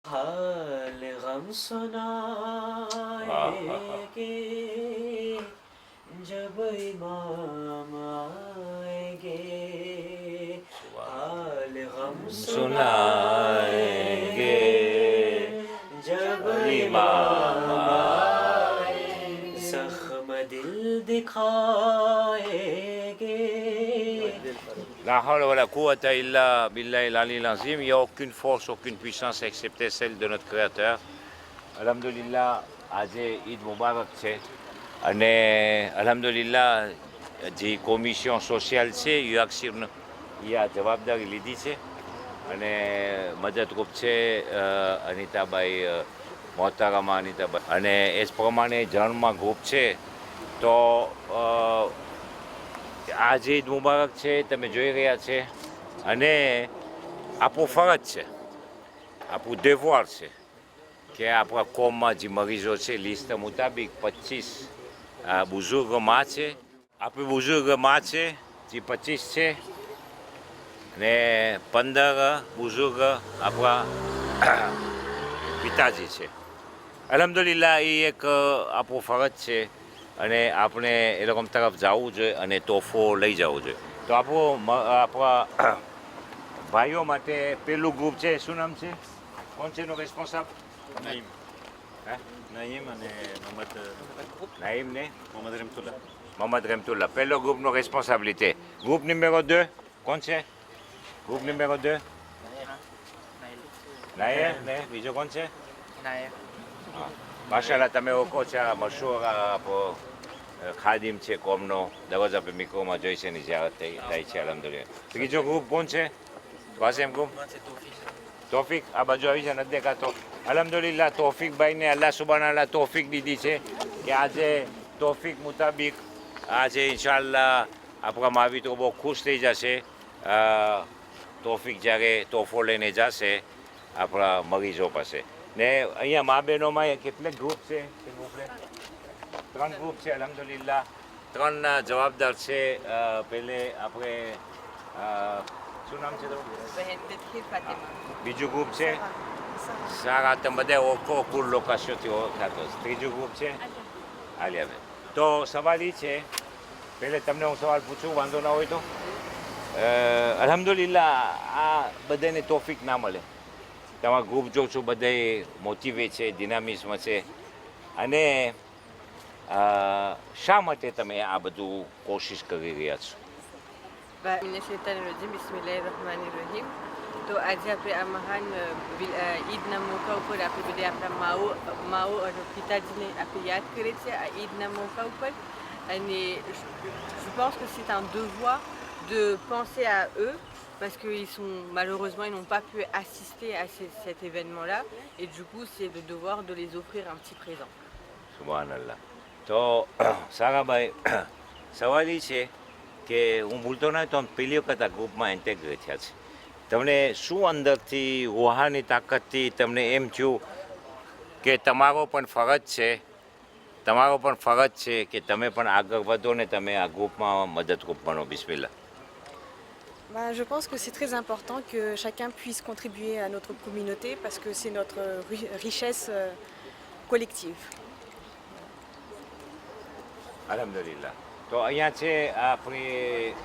हाल गम सुनाएंगे जब इमाम आएंगे हाल गम सुनाएंगे जब इमाम आएंगे जख्म दिल दिखाएंगे. La hawla wa la quwwata illa billahi l'ali azim. Il n'y a aucune force, aucune puissance excepté celle de notre Créateur. Alhamdulillah, આજે ઈદ મુબારક છે અને અલ્હમ્દુલિલ્લાહ જે કોમિશન સોશિયલ છે યુએક્સિરને એ આ જવાબદારી લીધી છે અને મદદરૂપ છે અનિતાભાઈ મોહતારામા અનિતાભાઈ અને એ જ પ્રમાણે જન્મમાં ગ્રુપ છે તો આજે ઈદ મુબારક છે તમે જોઈ રહ્યા છે અને આપણું ફરજ છે આપણું દેવવાર છે કે આપણા કોમમાં જે મરીઝો છે લિસ્ટ મુતાબિક 25 બુઝુર્ગ માં છે આપણી બુઝુર્ગ માં છે જે 25 છે અને 15 બુઝુર્ગ આપણા પિતાજી છે. અલ્હમ્દુલિલ્લાહ એ એક આપણું ફરજ છે અને આપણે એ લોકો તરફ જવું જોઈએ અને તોહફો લઈ જવો જોઈએ. તો આપણા ભાઈઓ માટે પેલું ગ્રુપ છે શું નામ છે કોણ છે એનો રેસ્પોન્સાબલ? Naïm. Hein? Naïm અને Naïm ne? Mohamed Remtoula. Mohamed Remtoula. Pello groupe nos responsabilités. Groupe numéro 2, કોણ છે? Groupe numéro 2? નાયર ને બીજો કોણ છે? નાયર. માશાલ્લાહ તમે ઓળખો છો આ મશહૂર ખાદિમ છે કોમનો દરરોજ આપણે મિક્રોમાં જોઈ છે એની જ્યારત થાય છે અલ્હમ્દુલિલ્લાહ. ત્રીજો ગ્રુપ કોણ છે? વાસેમ ગ્રુપ? તોફિક આ બાજુ આવી છે નથી દેખાતો. અલ્હમ્દુલિલ્લાહ તોફિકભાઈને અલ્લાહ સુબહાનલ્લાહ તોફિક દીધી છે કે આજે તોફિક મુતાબિક આજે ઇન્શાઅલ્લાહ આપણા માવિત્રો બહુ ખુશ થઈ જશે તોફિક જ્યારે તોહફો લઈને જશે આપણા મરીઝો પાસે. ને અહીંયા મા બહેનોમાં કેટલાક ગ્રુપ છે? 3 ગ્રુપ છે અલ્હમ્દુલિલ્લાહ. 3 જવાબદાર છે. પહેલે આપણે શું નામ છે તમારું? બહેન તદખીર ફાતિમા. બીજું ગ્રુપ છે સારા તમે બધા ઓળખો કુલ લોકાશોથી ઓળખાતો. ત્રીજું ગ્રુપ છે આલિયાબેન. તો સવાલ એ છે પહેલે તમને હું સવાલ પૂછું વાંધો ના હોય તો અલ્હમ્દુલિલ્લાહ આ બધાને તોફિક ના મળે. તમારા ગ્રુપ જોઉં છું બધા મોટિવેટ છે ડિનામિઝમ છે અને શા માટે તમે આ બધું કોશિશ કરી રહ્યા છો? બિસ્મિલ્લાહિર્રહમાનિર્રહીમ. તો આજે આપણે આ મહાન ઈદના મોકા ઉપર આપણે બધા આપણા માઓ અને પિતાજીને આપણે યાદ કરીએ છીએ આ ઈદના મોકા ઉપર અને je pense que c'est un devoir de penser à eux parce qu'ils sont malheureusement ils n'ont pas pu assister à cet événement-là et du coup c'est le devoir de les offrir un petit présent. સુબહાનલ્લાહ. તો સારાભાઈ સવાલ એ છે કે હું ભૂલતો ના તો પહેલી વખત આ ગ્રુપમાં ઇન્ટેગ્રેટ થયા છે. તમને શું અંદરથી રૂહાની તાકાતથી તમને એમ થયું કે તમારો પણ ફરજ છે કે તમે પણ આગળ વધો ને તમે આ ગ્રુપમાં મદદરૂપ બનો? Bismillah. Je pense que c'est très important que chacun puisse contribuer à notre communauté parce que c'est notre richesse collective. અલ્હમ્દુલિલ્લાહ. તો અહીંયા છે આપણી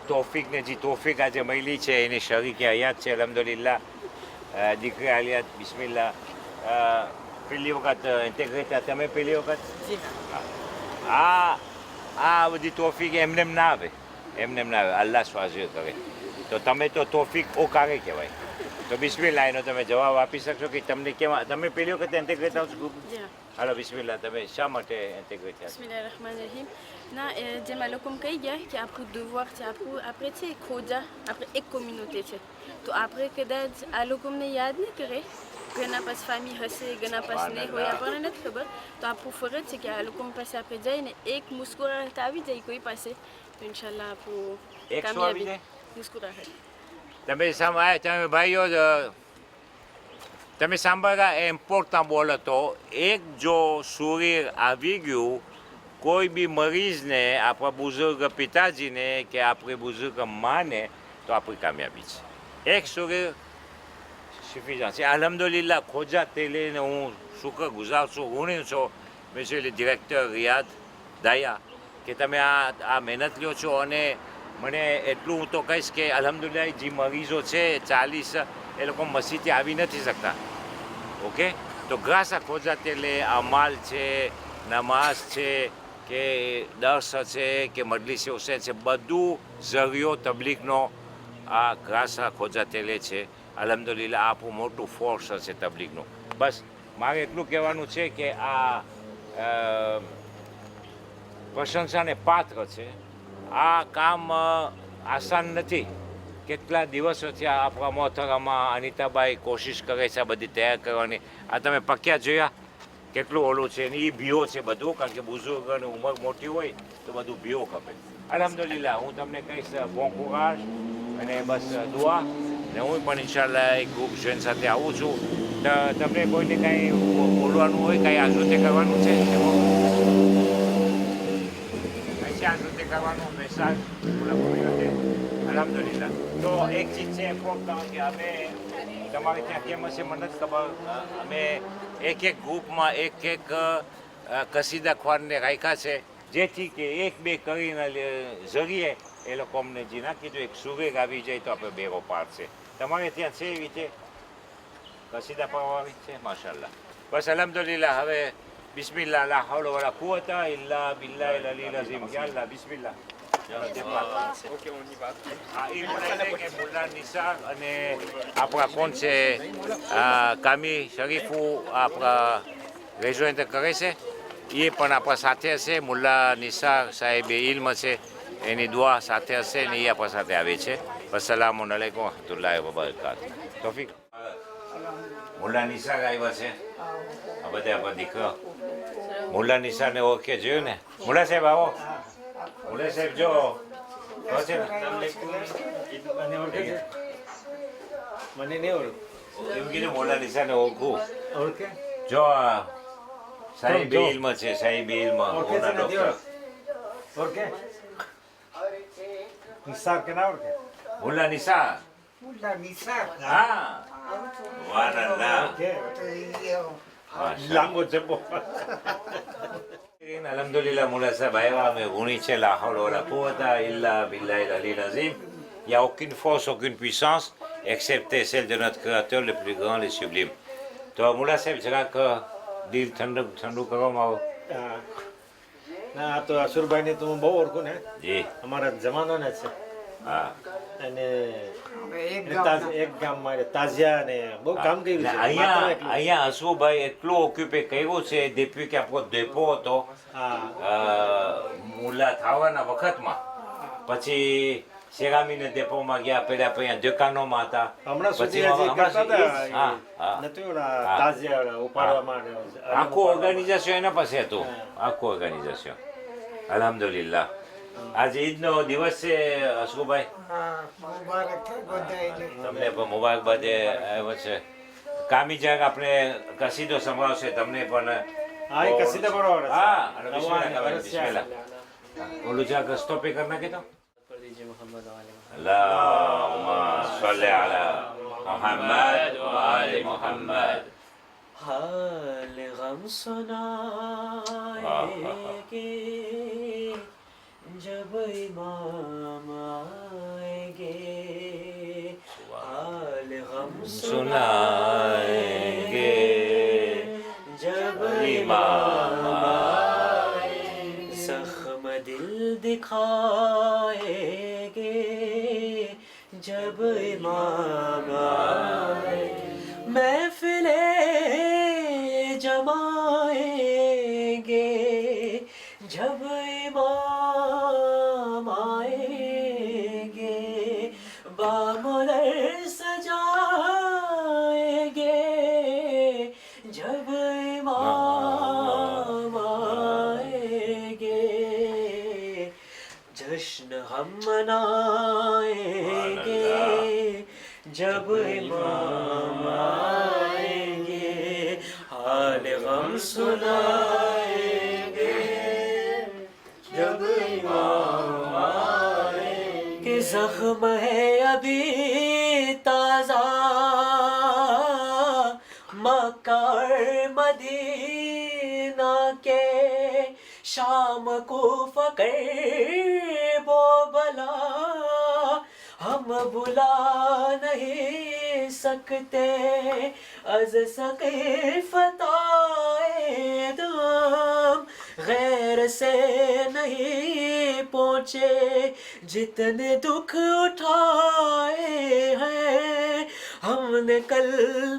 તોફિકને જે તોફિક આજે મળી છે એની શરીકે અહીંયા જ છે અલ્હમ્દુલિલ્લાહ. દીકરી આલિયાત બિસ્મિલ્લાહ. પહેલી વખત ઇન્ટેગ્રેટ થયા તમે પહેલી વખત? આ બધી તોફિક એમને ના આવે અલ્લાહ સ્વાઝીર કરે. તો તમે તો તોફિક ઓકારે કહેવાય. તો બિસ્મિલ્લાહ એનો તમે જવાબ આપી શકશો કે તમને કેવા તમે પહેલી વખત ઇન્ટેગ્રેટ થાવ છો? હાલો બિસ્મિલ્લાહ તમે શા માટે ઇન્ટેગ્રેટ થયા? બિસ્મિલ્લાહિર્રહમાનિર્રહીમ. ના જેમ આ લોકો કહી ગયા કે આપણું devoir છે આપણે છે ખોજા આપણે એક કોમ્યુનિટી છે તો આપણે કદાચ આ લોકોને યાદ નહીં કરે ઘણા પાસે ફેમિલી હશે ઘણા પાસે નહીં હોય આપણને નથી ખબર તો આપણું ફરજ છે કે આ લોકો પાસે આપણે જઈને એક મુસ્કુરાહટ આવી જાય કોઈ પાસે તો ઇન્શાલ્લાહ આપણું કામયાબી મુસ્કુરાહટ. તમે ભાઈઓ તમે સાંભળ્યા ઇમ્પોર્ટન્ટ બોલ હતો. એક જો સૂર્ય આવી ગયું કોઈ બી મરીઝને આપણા બુઝુર્ગ પિતાજીને કે આપણી બુઝુર્ગ માને તો આપણી કામયાબી છે. એક સૂર્ય suffisant. C'est alhamdulillah, Khoja Télé, હું શુક્રગુજાર છું, ઋણી છું, monsieur le directeur રિયાદ દાયા, કે તમે આ મહેનત લ્યો છો અને મને એટલું હું તો કહીશ કે અલ્હમ્દુલિલ્લાહ જે મરીઝો છે 40 એ લોકો મસ્જિદથી આવી નથી શકતા. ઓકે, તો ગ્રાસ આ ખોજા તેલે અમાલ છે, નમાઝ છે, કે દર્સ છે, કે મજલિસ હુસૈન છે, બધું ઝરિયો તબલીગનો આ ગ્રાસ આ ખોજા તેલે છે. અલ્હમ્દુલિલ્લાહ આપણું મોટું ફોર્સ છે તબલીગનું. બસ મારે એટલું કહેવાનું છે કે આ પ્રશંસાને પાત્ર છે. આ કામ આસાન નથી. કેટલા દિવસોથી આપણા મોહતરમા અનિતાબાઈ કોશિશ કરે છે આ બધી તૈયાર કરવાની. આ તમે પક્યા જોયા કેટલું ઓલું છે ને એ ભીઓ છે બધું, કારણ કે બુઝુર્ગની ઉંમર મોટી હોય તો બધું ભીઓ ખપે. અલ્હમ્દુલિલ્લાહ હું તમને કહીશ બોન કુરાશ અને બસ દુઆ. ને હું પણ ઇન્શાલ્લાહ એક ગ્રુપ જોઈન સાથે આવું છું. તો તમને કોઈને કાંઈ બોલવાનું હોય, કાંઈ આઝુતે કરવાનું છે આઝુતે કરવાનું મેસાજ અલ્હમ્દુલિલ્લાહ. તો એક ચીજ છે ઇમ્પોર્ટન્ટ કે અમે તમારે ત્યાં કેમ હશે મને જ ખબર, અમે એક ગ્રુપમાં એક કસીદા ખ્વાનને રાખ્યા છે, જેથી કે એક બે કરીને જરીએ એ લોકો અમને જે ના કીધું એક સુરેગ આવી જાય તો આપણે બેરો પાડશે. તમારે ત્યાં છે એવી રીતે કસીદા પડવાની છે? માશાલ્લાહ. બસ અલ્હમ્દુલિલ્લાહ. હવે બિસ્મિલ્લાહ, લા હૌલા વલા કુવતા ઇલ્લા બિલ્લાહિલ અલીલ અઝીમ. યા અલ્લાહ, બિસ્મિલ્લાહ. મુલ્લા નિસાર અને આપણા કોણ છે કામી શરીફુ આપણા રેજોઇન્ટ કરે છે, એ પણ આપણા સાથે હશે. મુલ્લા નિસાર સાહેબ ઇલ્મ છે, એની દુઆ સાથે હશે ને એ આપણા સાથે આવે છે. અસલામુ અલૈકુમ વરહમતુલ્લાહિ વબરકાતુહ. તોફીક મુલ્લા નિસાર આવ્યા છે. આ બધા આપણા દીકરા મુલ્લા નિસારને ઓળખે જોયું ને. મુલ્લા સાહેબ આવો. મુલ્લા સાહેબ જો છે ને મને નહીં ઓળખ. એમ કીધું મુલ્લા નિસારને ઓળખું. ઓળખે? જો સાહેબ ઇલ્મ છે, સાહેબ ઇલ્મ ઓળખે છે ઓના નથી ડોક્ટર. ઓળખે? નિસાર કે ના ઓળખે? મુલ્લા નિસાર. Mulla Nisa. હા વાહ. ઓળખે? લાંબો જબ્બો. Alhamdulillah, Moula Sahib આવ્યા. અમે ઋણી છે. La hawla wala quwwata illa billahil aliyyil azim. Il n'y a aucune force, aucune puissance, excepté celle de notre Créateur le plus grand, le sublime. તો મુલા સાહેબ જરાક દિલ ઠંડુ કરવામાં આવો. ના, આ તો અસુરભાઈને તો હું બહુ ઓળખું ને, જી અમારા જમાનાના છે. હા. અને એક એક ગામમાં તાજિયા ને બહુ કામ કર્યું છે. અહીંયા હસુભાઈ એટલું ઓક્યુપે કર્યું છે depuis કે આપણો ડેપો હતો મુલા થવાના વખતમાં. પછી સેરામીને ડેપોમાં ગયા, પેલા અહીંયા દુકાનોમાં હતા. હમણાં સુધી પછી હજી કરતા હતા. હા. નતું ઓલા તાજિયા ઉપાડવામાં આખું ઓર્ગેનાઇઝેશન એના પાસે હતું. આખું ઓર્ગેનાઇઝેશન. અલ્હમ્દુલિલ્લાહ. આજે ઈદનો દિવસ છે અશોકભાઈ. મુબારક છે બધાને. તમને પણ મુબારકબાદ આવ્યો છે. કામી જાગ આપણે કસીદો સંભળાવશે તમને પણ. હા, એ કસીદા બરોબર છે. હા, અને બિસ્મિલ્લાહ. ઓલું જાગ સ્ટોપે કરી નાખી તો. અલ્લાહુમ્મા સલ્લી અલા મુહમ્મદ વ આલી મુહમ્મદ. हाल गम सुनाएंगे जब इमाम आएंगे, हाल गम सुनाएंगे जब इमाम आएंगे, जख्म दिल दिखाएंगे जब इमाम आएंगे, महफिले जमाएंगे जब इमाम आएंगे, बामुदर सजाएंगे जब इमाम आएंगे, जश्न हम मनाएंगे जब इमाम आएंगे, हाल गम सुनाएंगे जब इमाम आएंगे, जख्म है अभी ताज़ा मक्का और मदीना के शाम को फकर वो बला हम बुला नहीं सकते अज सके फताए दाम गैर से नहीं पहुँचे जितने दुख उठाए हैं हमने कल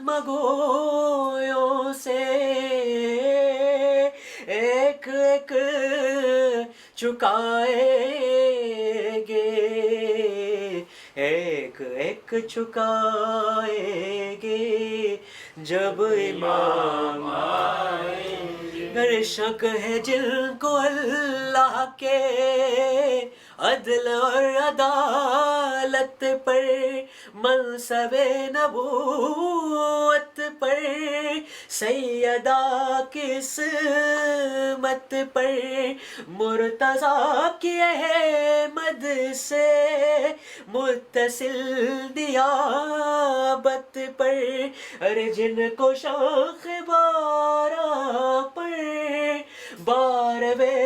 मगोयों से एक एक चुकाएंगे एक एक चुकाएंगे जब इमाम आएंगे। गर शक है जिनको अल्लाह के अदल और अदालत पर मनसबे नबूवत पर सैयदा किस्मत पर मुर्तज़ा की अहमद से मुत्तसिल दियाबत पर अरे जिनको शाख बारा पर बारवे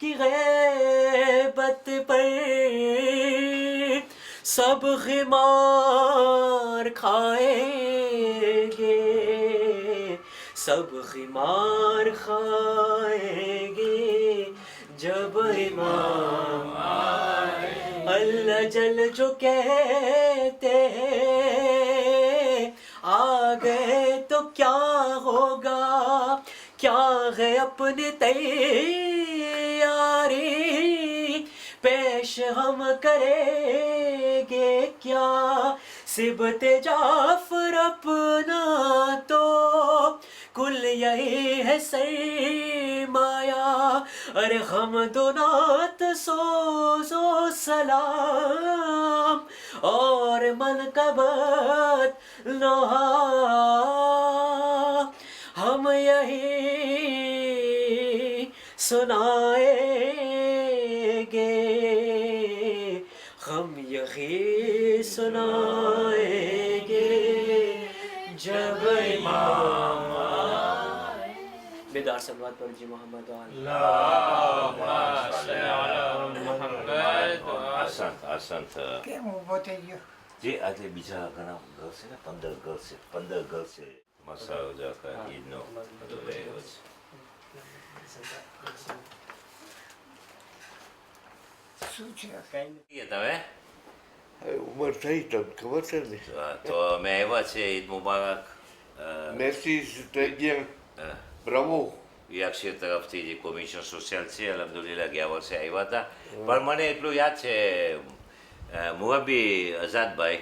की गैबत पर सब खिमार खाएंगे सब खिमार खाएंगे जब इमाम आएंगे। अल्लाह जल जो कहते हैं आ गए तो क्या होगा क्या है अपनी तैयारी पेश हम करेंगे क्या सिबते जाफर अपना तो कुल यही है सरमाया अरे हम दो नात सोजो सलाम और मनकबत लोहा हम यही सुनाएंगे हम यही सुनाएंगे जब इमाम बेदार सलवात पर जी मोहम्मद અસંત કેમ ઊભો થઈ ગયો? જે આજે બીજા ઘણા ગર્લ્સ છે ને 15 ગર્લ્સ છે મસાલો જાકા ઈદનો બધો રહ્યો છે શું છે? તમે ઉંમર થઈ તમને ખબર છે ને તો અમે આવ્યા છે ઈદ મુબારક મેસી સ્ટેડિયમ બ્રાવો યાક્ષીર તરફથી જે કોમિશન સોશિયલ છે અલહમદુલિલ્લાહ ગયા વર્ષે આવ્યા હતા પણ મને એટલું યાદ છે મુરબ્બી આઝાદભાઈ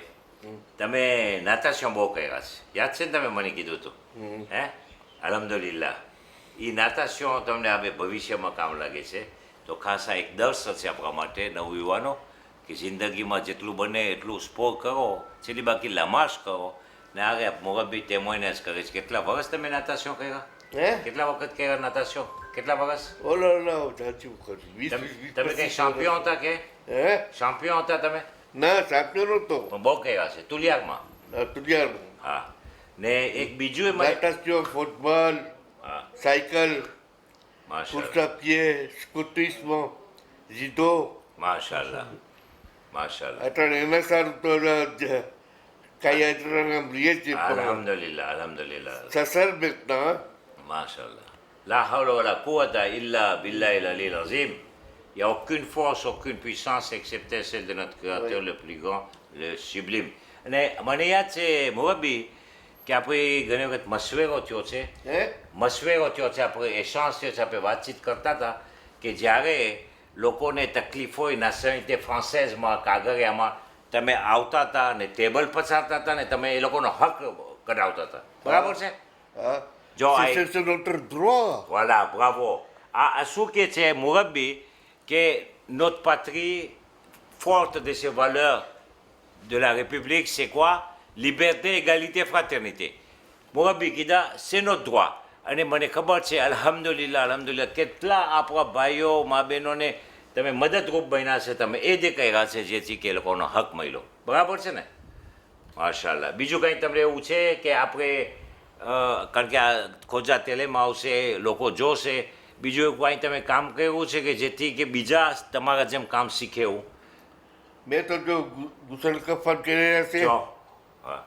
તમે નાતાશિયા બહુ કર્યા છે યાદ છે ને તમે મને કીધું હતું હે અલહમદુલિલ્લાહ એ નાતાશિયો તમને હવે ભવિષ્યમાં કામ લાગે છે તો ખાસ આ એક દર્શ છે આપણા માટે નવયુવાનો કે જિંદગીમાં જેટલું બને એટલું સ્પોર્ટ કરો છેલ્લી બાકી લમાશ કરો ને આગળ મુરબ્બી તેમોઈને જ કરે છે કેટલા વર્ષ તમે નાતાશિયો કર્યા હે કેટલા વખત કર્યા નાતાશિયો કેટલા વર્ષ ઓલો સાચું કર્યું 20 તમે કઈ ચેમ્પિયન હતા કે હે ચેમ્પિયન હતા તમે ના સાચો નહોતો પણ બહુ કર્યા છે તુલિયારમાં તુલિયારમાં હા ને એક બીજું એમાં નાતાશિયો ફૂટબોલ હા સાયકલ માશાલ્લાહ કુર્સાપીએ સ્કૂટીસમો જીદો માશાલ્લાહ માશાલ્લાહ અત્યારે એના સારું તો કાંઈ અત્યારે રહીએ છીએ અલ્હમ્દુલિલ્લાહ અલ્હમ્દુલિલ્લાહ સસર બેકના Masha'Allah. La hawla wa la quwwata illa billahi l'alil azim. Il n'y a aucune force, aucune puissance excepté celle de notre Créateur le plus grand, le sublime. અને મને યાદ છે મુરબ્બી કે આપણે ઘણી વખત મશવરો થયો છે મશવરો થયો છે આપણે એશાંશ થયો છે આપણે વાતચીત કરતા હતા કે જ્યારે લોકોને તકલીફ હોય નાશનalité ફ્રાન્સેઝમાં કાગળિયામાં તમે આવતા હતા અને ટેબલ પછાડતા હતા ને તમે એ લોકોનો હક કઢાવતા હતા બરાબર છે જો c'est notre droit. Voilà, bravo. શું કે છે મુરબ્બી કે notre patrie forte de ses valeurs de la République, c'est quoi? Liberté, égalité, fraternité. મુરબ્બી કીધા c'est notre droit. અને મને ખબર છે અલ્હમ્દુલિલ્લાહ કેટલા આપણા ભાઈઓ મા બહેનોને તમે મદદરૂપ બન્યા છે તમે એ જે કર્યા છે જેથી કે એ લોકોનો હક મળ્યો બરાબર છે ને માશાલ્લાહ બીજું કંઈ તમને એવું છે કે આપણે કારણ કે આ ખોજા તેલેમાં આવશે, લોકો જોશે. બીજું એક કાંઈ તમે કામ કર્યું છે કે જેથી કે બીજા તમારા જેમ કામ શીખે એવું? મેં તો જો ગુસલ કફન કર્યા છે, જો હા,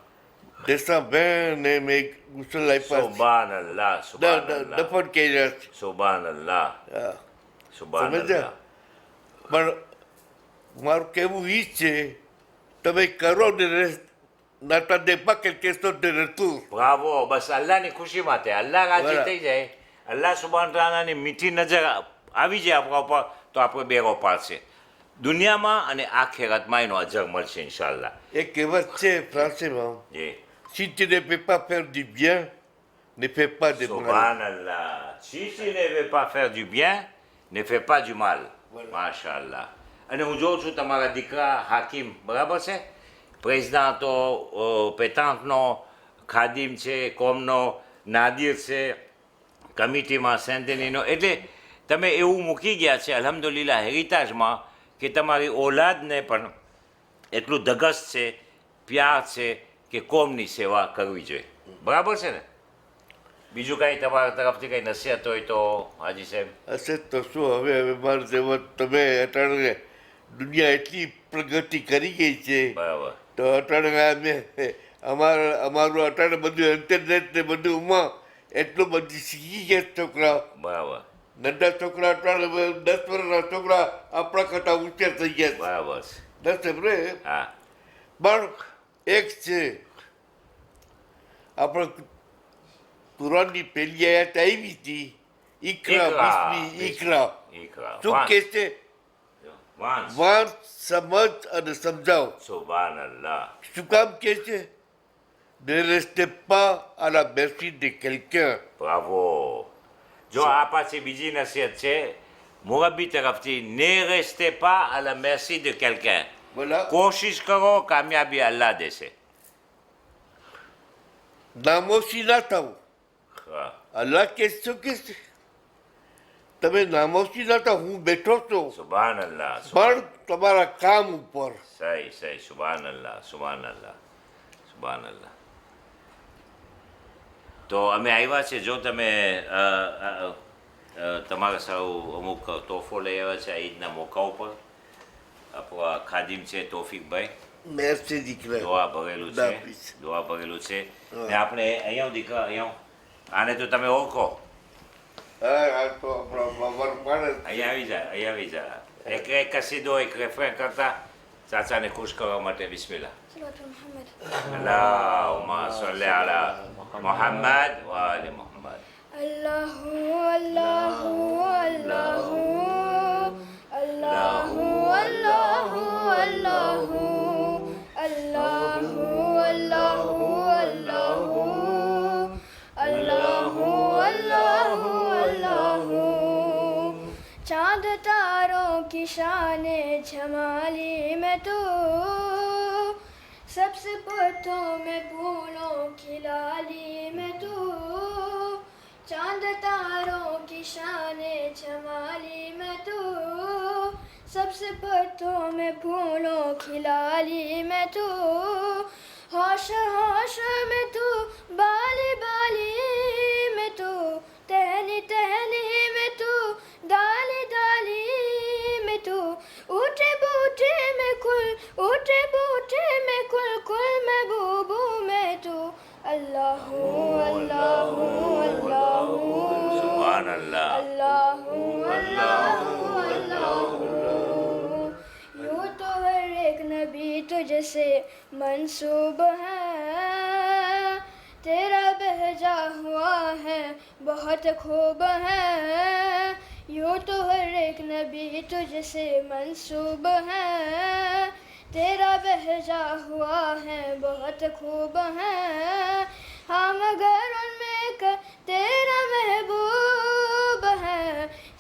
દેશના બહેન ને મેં ગુસલ આપ્યા છે. સુબાન અલ્લાહ, સુબાન અલ્લાહ, દફન કર્યા છે. સુબાન અલ્લાહ, હા. સુબાન સમજ્યા? અલ્લાહ. પણ મારું કહેવું ઈ જ છે, તમે કરો ને નાતા દે પકડ કેસો de retour. બ્રાવો, બસ અલ્લાહની ખુશી માટે અલ્લાહ રાજી બરાબર. થઈ જાય, અલ્લાહ સુબાન તાલાની મીઠી નજર આવી જાય આપણા ઉપર તો આપણે બેરો પાડશે દુનિયામાં અને આખેરાતમાં એનો અજર મળશે ઇન્શાલ્લાહ. એક કહેવત છે ફ્રાન્સમાં, જી, si tu ne peux pas faire du bien, ne fais pas de mal. સુબાનલ્લાહ. Si tu ne veux pas faire du bien, ne fais pas du mal. Voilà. માશાઅલ્લાહ. અને હું જોઉં છું તમારા દીકરા હાકીમ, બરાબર છે, પ્રેસિડેન્ટો પેતાંકનો ખાદિમ છે, કોમનો નાદિર છે, કમિટીમાં સેન્ટેનીનો, એટલે તમે એવું મૂકી ગયા છે અલ્હમ્દુલિલ્લાહ હેરિટેજમાં કે તમારી ઓલાદને પણ એટલું ધગસ છે, પ્યાર છે કે કોમની સેવા કરવી જોઈએ, બરાબર છે ને? બીજું કાંઈ તમારા તરફથી કંઈ નસીહત હોય તો હાજી સાહેબ? હશે તો શું, હવે મારે જેવો તમે અટાણે દુનિયા એટલી પ્રગતિ કરી ગઈ છે, બરાબર. તો અટાણે અમારું અટાણે બધું ઇન્ટરનેટ ને બધુંમાં એટલું બધું શીખી ગયા છોકરા. બરાબર, નંદા છોકરા અટાણે 10 વર્ષના છોકરા આપણા કરતા ઊંચા થઈ ગયા બરાબર છે. છે. દસ રે હા, પણ એક છે, આપણે કુરાનની પહેલી આયત આવી હતી, ઈકરા બિસ્મી ઈકરા. ઈકરા. શું કે છે? વાંચ. વાંચ, સમજ અને સમજાવ. સુબાનલ્લાહ. શું કામ કે છે? Ne restez pas à la merci de quelqu'un. Bravo. જો આ પાછી બીજી નસીહત છે મુરબ્બી તરફથી, ને રેસ્ટે pas à la merci de quelqu'un. Voilà. કોશિશ કરો, કામયાબી અલ્લાહ દેશે. નામોશી ના થવું. હા, અલ્લાહ કે શું કે છે? તમે નામોશી ના થાવ, હું બેઠો છું સુબાનલ્લાહ. પણ તમારા કામ ઉપર. સહી સહી, સુબાનલ્લાહ, સુબાનલ્લાહ, સુબાનલ્લાહ. તો અમે આવ્યા છે, જો તમે તમારા સૌ અમુક તોહફો લઈ આવ્યા છે આ ઈદના મોકા ઉપર. આપણા ખાદિમ છે તોફિકભાઈ, મેરસી દીકરા. દુઆ ભરેલું છે, દાફીસ. દુઆ ભરેલું છે. ને આપણે અહીંયા દીકરા, અહીંયા આને તો તમે ઓળખો, હા, આ તો આપણો બાબર પાડે. અહીંયા આવી જા, અહીંયા આવી જા. એક કસીદો, એક રેફરેન કરતા ચાચાને ખુશ કરવા માટે. બિસ્મિલ્લાહ. અલ્લાહુમ્મા સલ્લી અલા મુહમ્મદ વ આલી Muhammad. Allahu Allahu Allahu Allahu Allahu Allahu Allahu Allahu Allahu Allahu Allahu चांद तारों की शान जमाली में तू सबसे पत्थों में फूलों की लाली में तू चांद तारों की शान जमाली में तू सबसे पत्थों में फूलों की लाली में तू होश होश में तू बाली बाली में तू टहनी टहनी में तू दाली दाली में तू ऊटे बूटे में कुल ऊटे बूटे में कुल कुल महबूबू में तू अल्लाहू अल्लाहू अल्लाहू सुभानल्लाह. अल्लाहू अल्लाहू अल्लाहू यूं तो हर एक नबी तुझसे मंसूब है तेरा भेजा हुआ है बहुत खूब है यूं तो हर एक नबी तुझसे मंसूब है तेरा भेजा हुआ है बहुत खूब है हाँ मगर उनमें एक तेरा महबूब है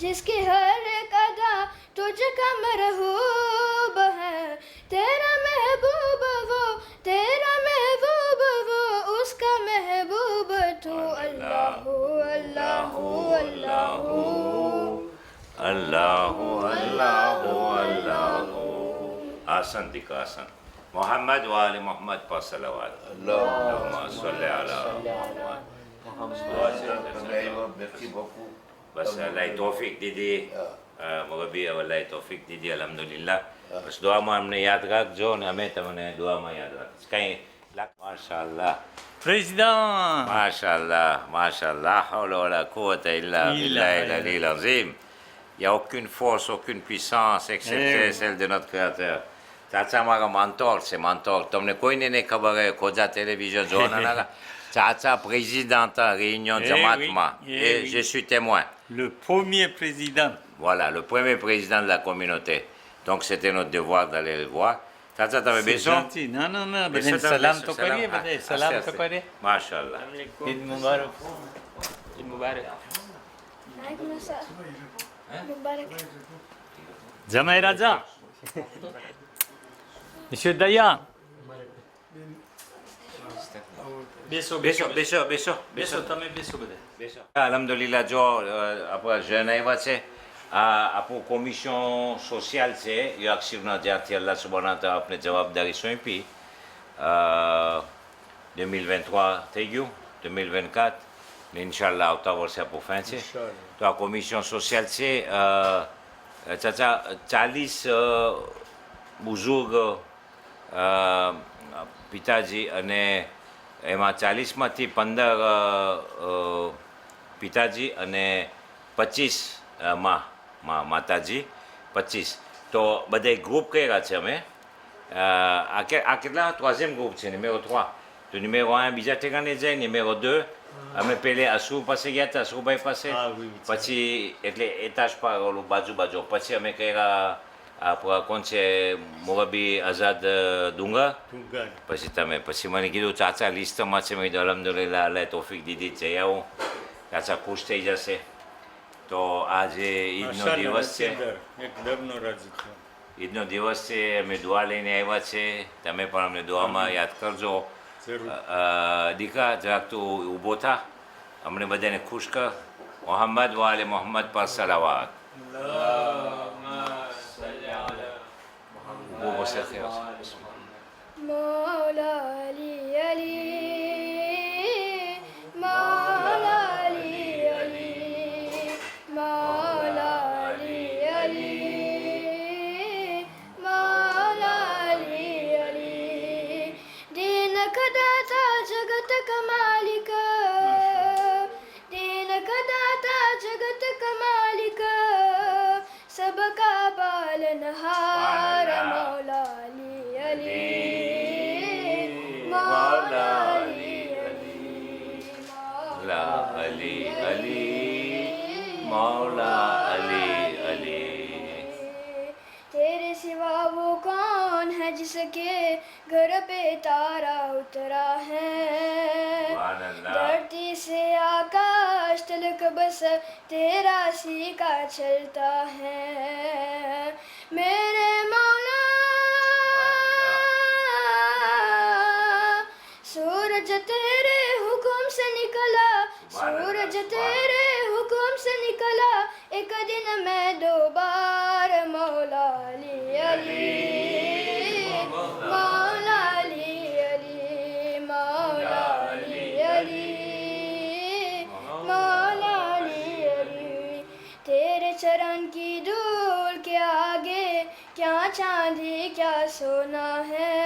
जिसकी हर एक अदा तुझका मरहूब है तेरा महबूब वो तेरा महबूब वो उसका महबूब तू अल्लाहू अल्लाहू अल्लाहू अल्लाहू अल्लाहू अल्लाहू. आसन दिखा आसन. मोहम्मद व आले मोहम्मद पर सलावत. अल्लाहुम्मा सल्ली अला मुहम्मद. તમે આવ્યા, merci beaucoup. બસ અલ્લાહ તોફીક દીધી મગબી અલ્લાહ તોફીક દીધી અલ્હમ્દુલિલ્લાહ. બસ દુઆમાં અમને યાદ રાખજો અને અમે તમને દુઆમાં યાદ રાખીશું કંઈ માશાઅલ્લાહ Président, Mashallah, mashallah, hawla wala quwwata illa billahi l'alil azim. Il n'y a aucune force, aucune puissance, excepté celle de notre Créateur. ચાચા મારા mentor છે mentor. તમને કોઈને નહીં ખબર હોય ખોજા ટેલિવિઝન જોવાના ચાચા président réunion જમાતમાં et je suis témoin. le premier président. Voilà, le premier président de la communauté. Donc c'était notre devoir d'aller le voir. ચાચા તમે C'est બેસો gentil. Non, non, non, બેસો બધાને તમે, સલામ બેસો, તો સલામ. કરીએ, હા, બધાને આસ્તે, સલામ તો આસ્તે. કરીએ. માશાઅલ્લાહ. ઈદ મુબારક. ઈદ મુબારક. જમાઈ રાજા. Monsieur Daya. બેસો બેસો બેસો બેસો બેસો તમે બેસો બધા. બેસો અલ્હમ્દુલિલ્લાહ જો આપણા જૈન આવ્યા છે આ આપણું કોમિશન સોશિયલ છે યુઆક્ષીરના જ્યારથી અલ્લાહ સુબહાના તઆલા આપને જવાબદારી સોંપી 2023 થઈ ગયું 2024 ને ઇન્શાલ્લાહ આવતા વર્ષે આપણું ફેન છે તો આ કોમિશન સોશિયલ છે ચાચા 40 બુઝુર્ગ પિતાજી અને એમાં 40માંથી 15 પિતાજી અને 25 માતાજી 25 તો બધા ગ્રુપ કર્યા છે અમે આ કેટલા troisième groupe છે numéro 3 તો numéro 1 બીજા ઠેકાણે જાય numéro 2 અમે પહેલે અસુ પાસે ગયા હતા અસુભાઈ પાસે પછી એટલે એતાશ પર ઓલું બાજુ પછી અમે કર્યા આપણા કોણ છે મોરબી આઝાદ ડુંગર પછી મને કીધું ચાચા લિસ્ટમાં છે મેં કીધું અલ્હમ્દુલિલ્લાહ અલ્લાહ તોફીક દીધી જઈ આવું ચાચા ખુશ થઈ જશે તો આજે ઈદનો દિવસ છે ઈદનો દિવસ છે અમે દુઆ લઈને આવ્યા છે તમે પણ અમને દુઆમાં યાદ કરજો દીકા જરાક તું ઊભો થા અમને બધાને ખુશ કર મોહમ્મદ વાલે મોહમ્મદ પર સલાવાત मौला अली अली मौला अली अली मौला अली अली मौला अली अली दीन का दाता जगत का मालिक दीन का दाता जगत का मालिक सबका पालनहार मौला अली अली मौला अली मौला अली अली मौला अली अली तेरे सिवा वो कौन है जिसके घर पे तारा उतरा है धरती से आकाश तलक बस तेरा सीका चलता है मेरे मौला सूरज तेरे हुक्म से निकला सूरज तेरे हुक्म से निकला एक दिन मैं दो बार मौला अली अली मौला अली अली मौला अली अली मौला अली अली तेरे चरण की धूल के आगे क्या चांदी क्या सोना है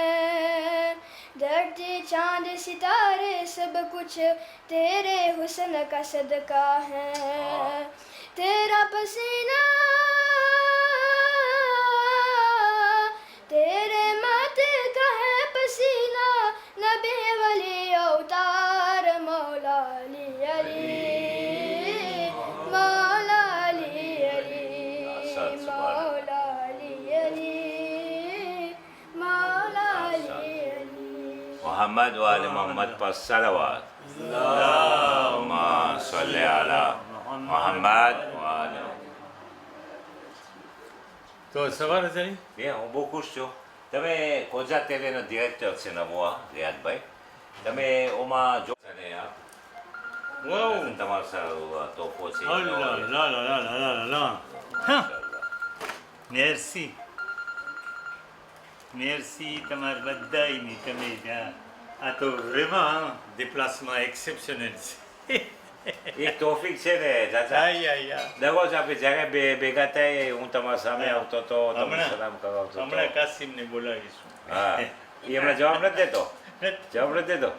धरती चांद सितारे सब कुछ तेरे हुस्न का सदका है तेरा पसीना तेरे माथे का है पसीना नबी वली अवतार मौला अली अली मौला अली अली मौला अली अली मौला अली अली मोहम्मद वाले मोहम्मद पर सलावत अल्लाहुम्मा सल्ली अला मोहम्मद वाले તો સવારે જઈ bien હું બહુ ખુશ છું તમે કોજા ટેલીનો ડિરેક્ટર છે નવો રિયાદભાઈ તમે ઓમાં જો અને વાવ તમારો સારો તોફો છે અલ્લા લા લા લા લા લા લા હા મેર્સી મેર્સી તમારા બધાયની તમે આ તો રેવા ડિપ્લાસમાં એક્સેપ્શનલ છે એક તોફિક છે ને ચાચા આયા દરરોજ આપણે જ્યારે ભેગા થાય હું તમારા સામે આવતો તો તમને હમણાં- સલામ કરાવતો હતો. હમણાં કાસિમને બોલાવીશું હા એ હમણાં જવાબ નથી દેતો જવાબ નથી દેતો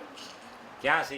ક્યાં છે